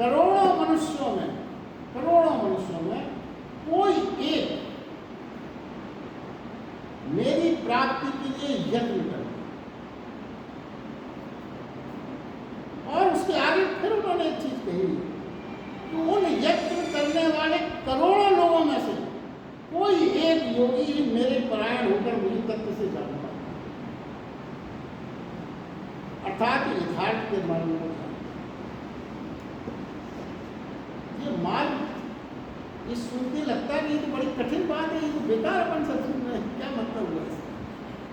करोड़ों मनुष्यों में कोई एक मेरी प्राप्ति के लिए यत्न करे। और उसके आगे फिर उन्होंने एक चीज कही कि उन यत्न करने वाले करोड़ों लोगों में से कोई एक योगी ही मेरे परायण होकर मुझे तत्व से जान पाए, अर्थात यथार्थ के मार्ग में जान। ये मार्ग, ये सुनते लगता है कि ये तो बड़ी कठिन बात है, ये तो बेकार अपन सब सुन रहे हैं, क्या मतलब हुआ इसका?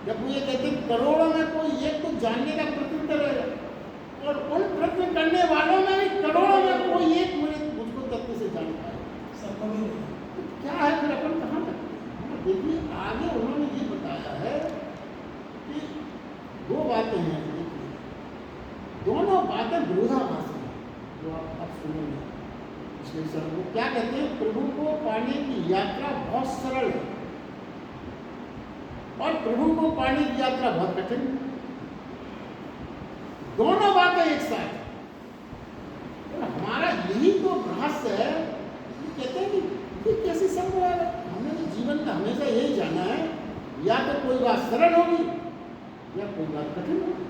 जब वो ये कहते हैं करोड़ों में कोई एक तो जानने का प्रत्युत्तर है, और उन प्रश्न करने वालों में भी करोड़ों में कोई एक मुझको तत्व से जान पाए, संभव ही नहीं। तो क्या है फिर अपन कहाँ तक? देखिए आगे उन्होंने ये बताया है कि दो बातें हैं, देखिए दोनों बातें विरोधाभासी हैं जो आप सुनेंगे। वो क्या कहते हैं, प्रभु को पाने की यात्रा बहुत सरल है और प्रभु को पाने की यात्रा बहुत कठिन। दोनों बातें एक साथ। तो हमारा यही तो रहस्य है। कहते हैं कि कैसे संभव है? हमने तो जीवन में हमेशा यही जाना है, या तो कोई बात सरल होगी या कोई बात कठिन होगी।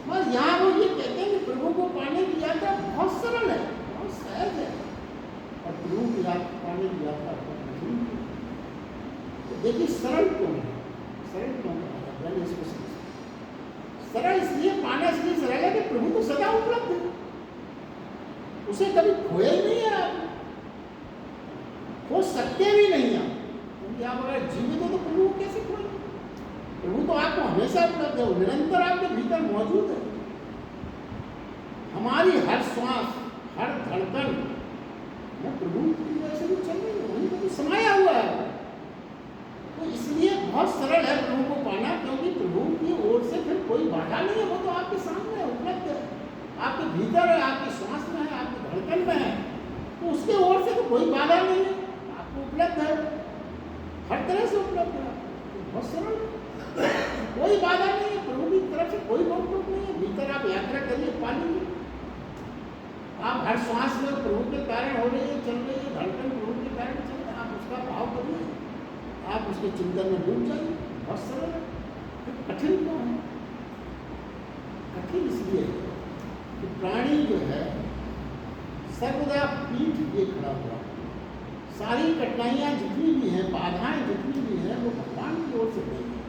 मगर यहाँ वो ये कहते हैं कि प्रभु को पाने की यात्रा बहुत सरल है, बहुत सहज है, और प्रभु की पाने की यात्रा बहुत कठिन है। तो देखिए सरल क्यों है? सरल क्यों है? पहले इसको समझते। सरल इसलिए, पाना इसलिए सरल है कि प्रभु तो सदा उपलब्ध है, उसे कभी खोया ही नहीं है, आप खो सकते भी नहीं आप, क्योंकि आप अगर जीवित हो तो प्रभु को कैसे खोएंगे? प्रभु तो आपको हमेशा उपलब्ध है, वो निरंतर आपके भीतर मौजूद है। हमारी हर श्वास, हर धड़कन में प्रभु की वजह से भी चल रही है, वहीं पर समाया हुआ है। तो इसलिए बहुत सरल है प्रभु को पाना, क्योंकि प्रभु की ओर से फिर कोई बाधा नहीं है, वो तो आपके सामने है, उपलब्ध है, आपके भीतर है, आपके श्वास में है, आपकी धड़कन में है। तो उसके ओर से तो कोई बाधा नहीं है, आपको उपलब्ध है, हर तरह से उपलब्ध है। तो बहुत सरल है, कोई बाधा नहीं है, प्रभु की तरफ से कोई रोक नहीं है। भीतर आप यात्रा करिए, पा लीजिए। आप हर श्वास में प्रभु के कारण हो रही है, चल रही है, धड़कन प्रभु के कारण चल रही है, आप उसका भाव करिए, आप उसके चिंतन में डूब जाइए। बहुत सरल है। तो कठिन क्यों है? कठिन इसलिए है कि प्राणी जो है सर्वदा पीठ ये खड़ा हुआ, सारी कठिनाइयाँ जितनी भी हैं, बाधाएं जितनी भी हैं, वो भगवान की ओर से नहीं है,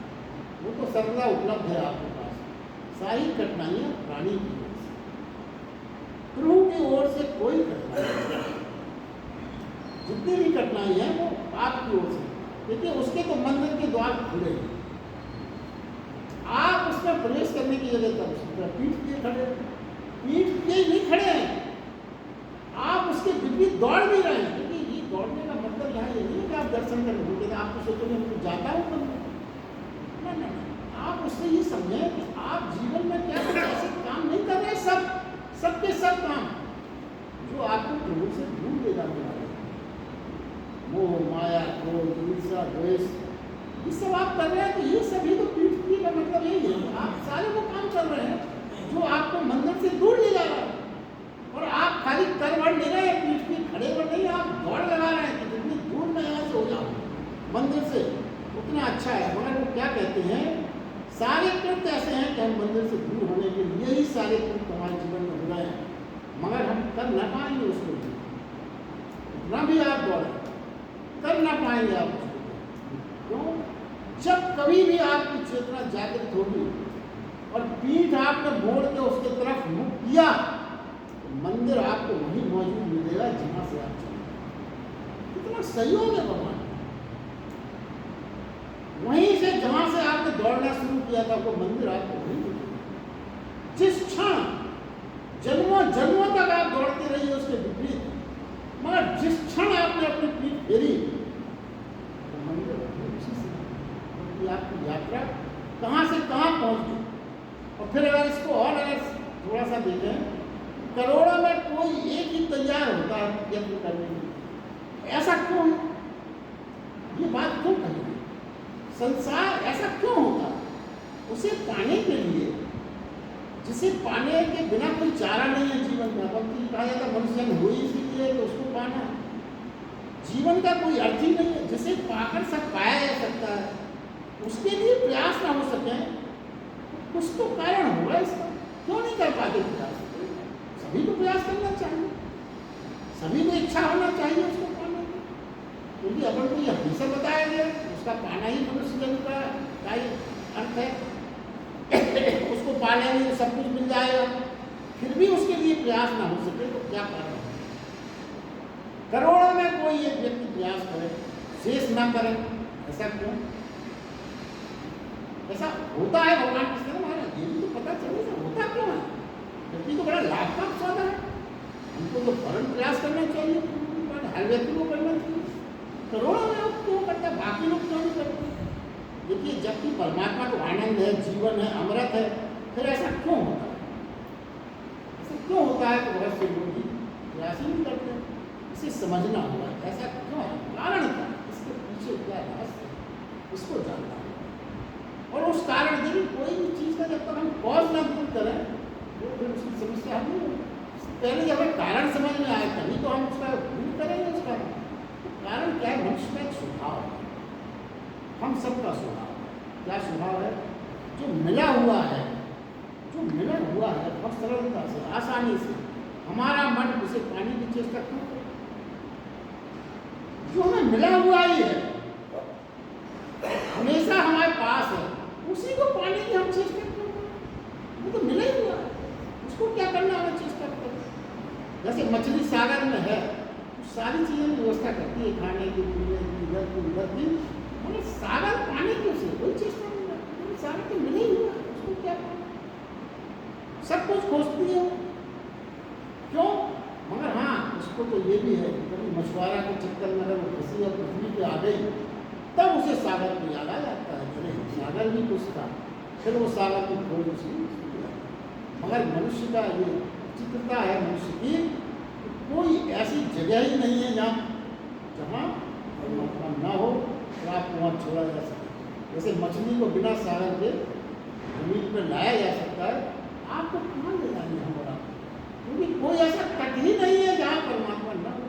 वो तो सर्वदा उपलब्ध है आपके पास। सारी कठिनाइयाँ प्राणी की ओर से, प्रभु की ओर से कोई कठिनाई नहीं। जितनी भी कठिनाई है वो आपकी ओर से। देखिए उसके तो मंदिर के द्वार खुले हैं, आप उसमें प्रवेश करने की जगह तब पीठ किए खड़े, पीठ किए नहीं खड़े हैं, आप उसके विपरीत दौड़ भी रहे हैं। क्योंकि ये दौड़ने का मतलब यहाँ ये नहीं है कि आप दर्शन कर रहे, आप तो सोचोगे मैं जाता हूँ मंदिर, ना, आप उससे ये समझें कि आप जीवन में क्या ऐसे काम नहीं कर रहे, सबके सब काम जो आपको प्रभु से दूर ले जाने वाले, मोह माया क्रोध ईर्ष्या द्वेष, ये सब आप कर रहे हैं। तो ये सभी तो पीठ की का मतलब यही है, आप सारे वो काम कर रहे हैं जो आपको मंदिर से दूर ले जा रहा है। और आप खाली कर बढ़ ले रहे हैं, पीठ की खड़े बढ़ नहीं, आप दौड़ लगा रहे हैं कि जितनी दूर में यहाँ से हो जाओ मंदिर से उतना अच्छा है। मगर वो क्या कहते हैं, सारे कृत्य ऐसे हैं कि हम मंदिर से दूर होने के लिए ही सारे कृत्य हमारे जीवन में हो रहे हैं, मगर हम कर न पाएंगे उसको, इतना भी आप दौड़े कर ना पाएंगे आप उसको। क्यों? जब कभी भी आपकी चेतना जागृत होगी पीठ आपने मोड़ के उसके तरफ मुख किया तो मंदिर आपको वहीं मौजूद मिलेगा जहां से आप चले। कितना सहयोग है भगवान। वहीं से जहां से आपने दौड़ना शुरू किया था वो मंदिर आपको वहीं मिलेगा। जिस क्षण जन्मों जन्मों तक आप दौड़ते रहिए उसके विपरीत, मगर जिस क्षण आपने अपनी पीठ फेरी वो मंदिर उसी से आपकी यात्रा कहाँ से कहाँ पहुँच गई। और फिर अगर इसको और अगर थोड़ा सा देखें, करोड़ों में कोई एक ही तैयार होता है यत्न करने के लिए। ऐसा क्यों है? ये बात क्यों कही? संसार ऐसा क्यों होता? उसे पाने के लिए, जिसे पाने के बिना कोई चारा नहीं है जीवन में। बल्कि कहा जाता है मनुष्य हो ही इसीलिए तो उसको पाना। जीवन का कोई अर्थ ही नहीं है। जिसे पाकर सब पाया जा सकता है, उसके लिए प्रयास ना हो सके, कुछ तो कारण होगा इसका। क्यों नहीं कर पाते प्रयास? सभी को प्रयास करना चाहिए, सभी को इच्छा होना चाहिए उसको पाने की। क्योंकि अपन को ये हमेशा बताया गया उसका पाना ही मनुष्य जन्म का ही अर्थ है। उसको पालेंगे तो सब कुछ मिल जाएगा, फिर भी उसके लिए प्रयास ना हो सके तो क्या कारण है? करोड़ों में कोई एक व्यक्ति प्रयास करे, शेष ना करे, ऐसा क्यों? ऐसा होता है भगवान किस तरह महाराज, ये भी तो पता चले होता क्यों है। व्यक्ति को बड़ा लाभ का सौदा है, हमको तो फौरन प्रयास करना चाहिए, हर व्यक्ति को करना चाहिए। करोड़ों लोग क्यों करते हैं, बाकी लोग क्यों नहीं करते? देखिए, जबकि परमात्मा को आनंद है, जीवन है, अमृत है, फिर ऐसा क्यों होता है? ऐसा क्यों होता है? तो बहुत से लोग ही प्रयास ही नहीं करते। इसे समझना होगा, ऐसा क्यों है, कारण क्या है, इसके पीछे क्या रहस्य, इसको जानना है। और उस कारण देखिए, कोई भी चीज़ का जब तक हम कॉज ना दूर करें तो फिर उसकी समस्या हल नहीं होगी। पहले जब हमें कारण समझ में आए तभी तो हम उसका दूर करेंगे उसका। तो कारण क्या है? मनुष्य का एक स्वभाव है, हम सबका स्वभाव है। क्या स्वभाव है? जो मिला हुआ है, जो मिला हुआ है बहुत सरलता से, आसानी से हमारा मन उसे पाने की चेष्टा क्यों करे? जो हमें मिला हुआ ही है, हमेशा हमारे पास है, उसी को पाने की हम चेष्टा क्यों करें? वो तो मिला ही हुआ है, उसको क्या करना हमें चेष्टा करें। जैसे मछली सागर में है, तो सारी चीज़ें व्यवस्था करती है, खाने की, पीने की, इधर की उधर की, हमें सागर पाने की उसे कोई चेष्टा नहीं करती। सागर तो मिला ही हुआ है, उसको क्या करना, सब कुछ खोजती है। क्यों? मगर हाँ, उसको तो ये भी है कभी मछुआरा के चक्कर में अगर वो किसी और पृथ्वी पे आ गई तब उसे सागर को याद आ जाता है, अरे सागर भी कुछ था, फिर वो सागर की खोज उसी। मगर मनुष्य का ये चित्रता है मनुष्य की, कोई ऐसी जगह ही नहीं है जहाँ परमात्मा ना हो और आपको वहाँ छोड़ा जा सके। जैसे मछली को बिना सागर के जमीन पर लाया जा सकता है, आपको कहाँ ले जाएंगे हम? और क्योंकि कोई ऐसा तट ही नहीं है जहाँ परमात्मा ना हो,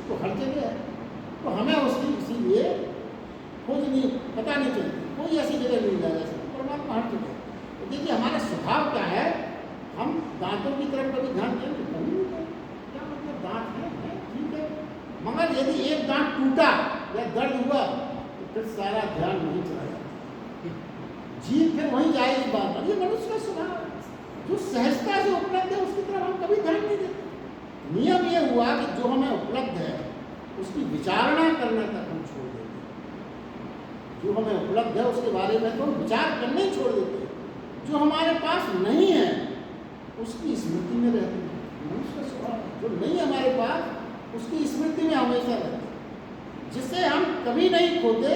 तो हर जगह है। तो हमें उसकी इसीलिए खोज नहीं, पता नहीं चलती, कोई ऐसी जगह नहीं जाए जैसे परमात्मा हर जगह। तो देखिए, हमारा स्वभाव क्या है, हम दांतों की तरफ कभी ध्यान देंगे कभी नहीं देंगे। क्या मतलब, दांत है ठीक है, मगर यदि एक दांत टूटा या दर्द हुआ तो फिर सारा ध्यान वहीं चला जाता, जीभ फिर वहीं जाएगी बार बार। ये मनुष्य का स्वभाव है, जो सहजता से उपलब्ध है उसकी तरफ हम कभी ध्यान नहीं देते। नियम ये हुआ कि जो हमें उपलब्ध है उसकी विचारणा करने तक हम छोड़ देते हैं। जो हमें उपलब्ध है उसके बारे में तो हम विचार करने ही छोड़ देते हैं। जो हमारे पास नहीं है उसकी स्मृति में रहते हैं, मनुष्य का स्वभाव है। जो नहीं है हमारे पास उसकी स्मृति में हमेशा रहते हैं। जिसे हम कभी नहीं खोते,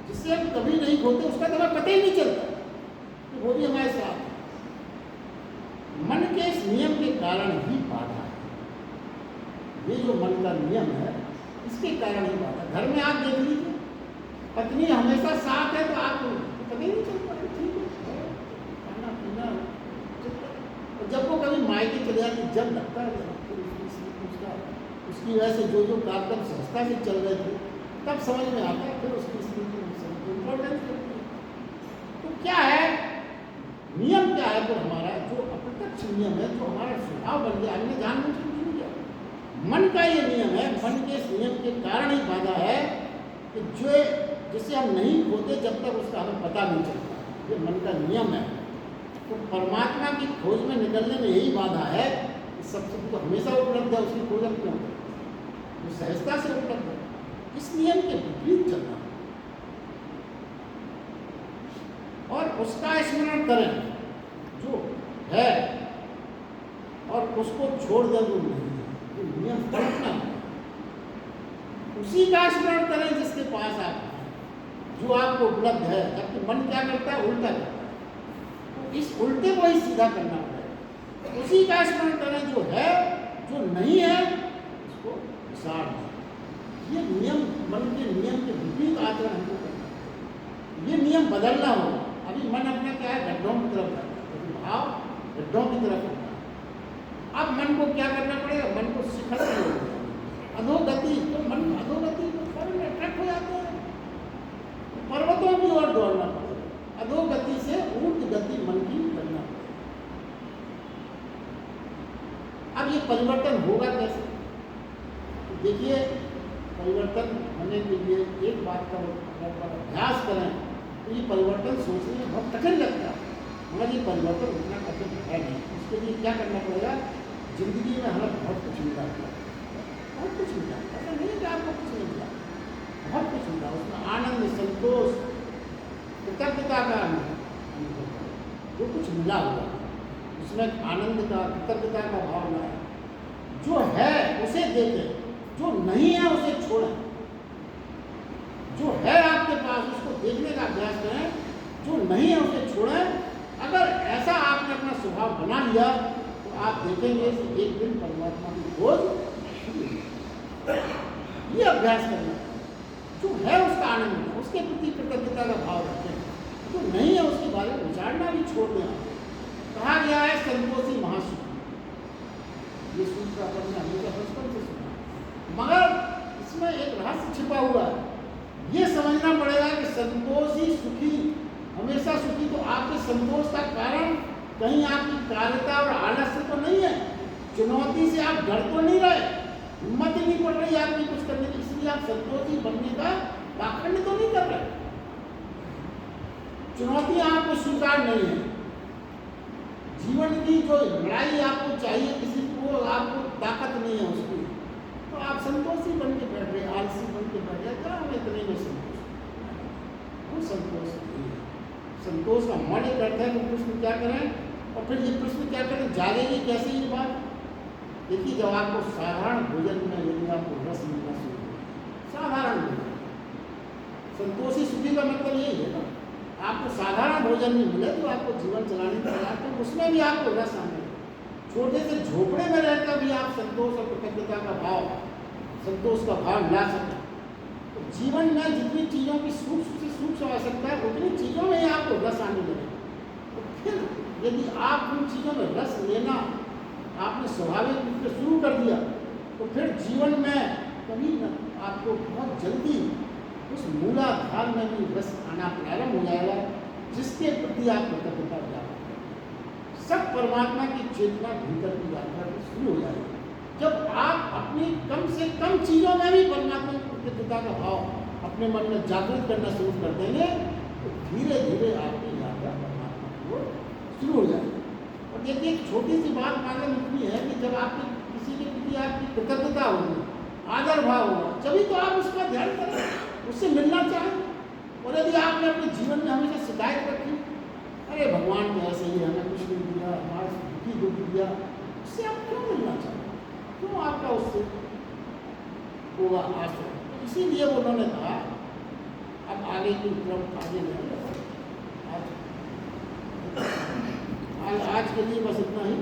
जिसे हम कभी नहीं खोते उसका तो हमें पता ही नहीं चलता, तो वो भी हमारे साथ है। मन के इस नियम के कारण ही बाधा है। ये जो मन का नियम है इसके कारण ही बाधा। घर में आप देख लीजिए, पत्नी हमेशा साथ है तो आपको कभी नहीं चलता, ठीक है खाना पीना, और जब वो कभी मायके चले जाती, जब लगता है फिर उसकी वजह से जो कार्यक्रम संस्था से चल रहे थे तब समझ में आता है, फिर उसकी स्थिति इम्पोर्टेंस करती है। तो क्या है नियम, क्या है? तो हमारा जो अप्रत्यक्ष नियम है, जो हमारा स्वभाव बन गया, हमने जानबूझ के नहीं किया। मन का ये नियम है, मन के इस नियम के कारण ही बाधा है कि जिसे हम नहीं खोते जब तक उसका हमें पता नहीं चलता। ये मन का नियम है। तो परमात्मा की खोज में निकलने में यही बाधा है कि सब सुख तो हमेशा उपलब्ध है, उसकी खोज हम क्यों करें? वो सहजता से उपलब्ध है। इस नियम के विपरीत चलना और उसका स्मरण करें जो है और उसको छोड़ दें जो नहीं है, तो नियम पलटना है। उसी का स्मरण करें जिसके पास आप हैं, जो आपको उपलब्ध है। जबकि मन क्या करता है? उल्टा करता है। तो इस उल्टे को ही सीधा करना पड़ेगा। उसी का स्मरण करें जो है, जो नहीं है उसको विसार दें। ये नियम, मन के नियम के विपरीत आचरण हमको करना है। ये नियम बदलना होगा। अभी मन अपना क्या है? गड्ढों की तरफ जाता है, तो भाव गड्ढों की तरफ होता है। अब मन को क्या करना पड़ेगा? मन को शिखर की ओर अधोगति, तो मन अधोगति तो फौरन अट्रैक्ट हो जाते हैं, पर्वतों की ओर दौड़ना पड़ेगा। अधोगति से ऊर्ध्व गति मन की करना पड़ेगा। अब ये परिवर्तन होगा कैसे? तो देखिए, परिवर्तन होने के लिए एक बात का अगर अभ्यास करें तो ये परिवर्तन सोचने में बहुत कठिन लगता है, मगर ये परिवर्तन उतना कठिन है नहीं। उसके लिए क्या करना पड़ेगा? जिंदगी में हमें बहुत कुछ मिला, बहुत कुछ मिला। ऐसा नहीं कि आपको कुछ नहीं मिला, बहुत कुछ मिला। उसमें आनंद, संतोष, कृतज्ञता का अनुभव, जो कुछ मिला हुआ उसमें आनंद का, कृतज्ञता का भाव लाए। जो है उसे देखें, जो नहीं है उसे छोड़ें। जो है आपके पास उसको देखने का अभ्यास करें, जो नहीं है उसे छोड़ें। अगर ऐसा आपने अपना स्वभाव बना लिया तो आप देखेंगे कि एक दिन परमात्मा की खोज शुरू होगी। ये अभ्यास करना, जो है उसका आनंद लेना, उसके प्रति कृतज्ञता का भाव रखें। जो नहीं है उसके बारे में विचारना भी छोड़ दें। कहा गया है संतोषी महासुखी, ये सूत्र आपने हमेशा बचपन से सुना, मगर इसमें एक रहस्य छिपा हुआ है। ये समझना पड़ेगा कि संतोषी सुखी, हमेशा सुखी, तो आपके संतोष का कारण कहीं आपकी कार्यता और आलस्य तो नहीं है, चुनौती से आप डर तो नहीं रहे, हिम्मत ही नहीं पड़ रही आपकी कुछ करने की, इसलिए आप संतोषी बनने का पाखंड तो नहीं कर रहे। चुनौतियां आपको स्वीकार नहीं है। जीवन की जो लड़ाई आपको चाहिए किसी को, आपको ताकत नहीं है उसकी, तो आप संतोषी बन के बैठ रहे, आलसी बन के बैठ रहे, क्या हम इतने में संतोष? वो संतोष नहीं है। संतोष का मन एक अर्थ है कि प्रश्न क्या करें, और फिर ये प्रश्न क्या करें, जागेगी कैसे ये बात? देखिए, जब आपको साधारण भोजन में यदि आपको रस मिलना शुरू हो, साधारण भोजन, संतोषी सुखी का मतलब यही है ना। आपको साधारण भोजन नहीं मिले तो आपको जीवन चलाने का प्रयास, तो उसमें भी आपको रस आने, छोटे से झोपड़े में रहकर भी आप संतोष और कृतज्ञता का भाव, संतोष का भाव ला सकें। तो जीवन में जितनी चीज़ों की सूक्ष्म से सूक्ष्म आवश्यकता है, उतनी चीज़ों में ही आपको रस आने लगे। तो फिर यदि आप उन चीज़ों में रस लेना आपने स्वाभाविक रूप से शुरू कर दिया, तो फिर जीवन में कभी न आपको बहुत जल्दी उस मूलाधार में भी रस आना प्रारंभ हो जाएगा, जिसके प्रति आप कृतज्ञता जाएगा। सब परमात्मा की चेतना भीतर की यात्रा शुरू हो जाएगी। जब आप अपनी कम से कम चीज़ों में भी परमात्मा की कृतज्ञता का भाव अपने मन में जागृत करना शुरू कर देंगे, तो धीरे धीरे आपकी यात्रा परमात्मा की ओर शुरू हो जाएगी। और देखिए, एक छोटी सी बात मालूम इतनी है कि जब आपकी किसी के प्रति आपकी कृतज्ञता होगी, आदर भाव होगा, तभी तो आप उसका ध्यान करें, उससे मिलना चाहें। और यदि आपने अपने जीवन में हमेशा शिकायत रखी, अरे भगवान ने ऐसे ही हमें कुछ नहीं दिया, हमारा दुख दिया, उससे आप क्यों मिलना चाहते? क्यों आपका उससे होगा आश्रय? तो इसीलिए उन्होंने कहा, अब आगे की तरफ आगे नहीं, आज के लिए बस इतना ही।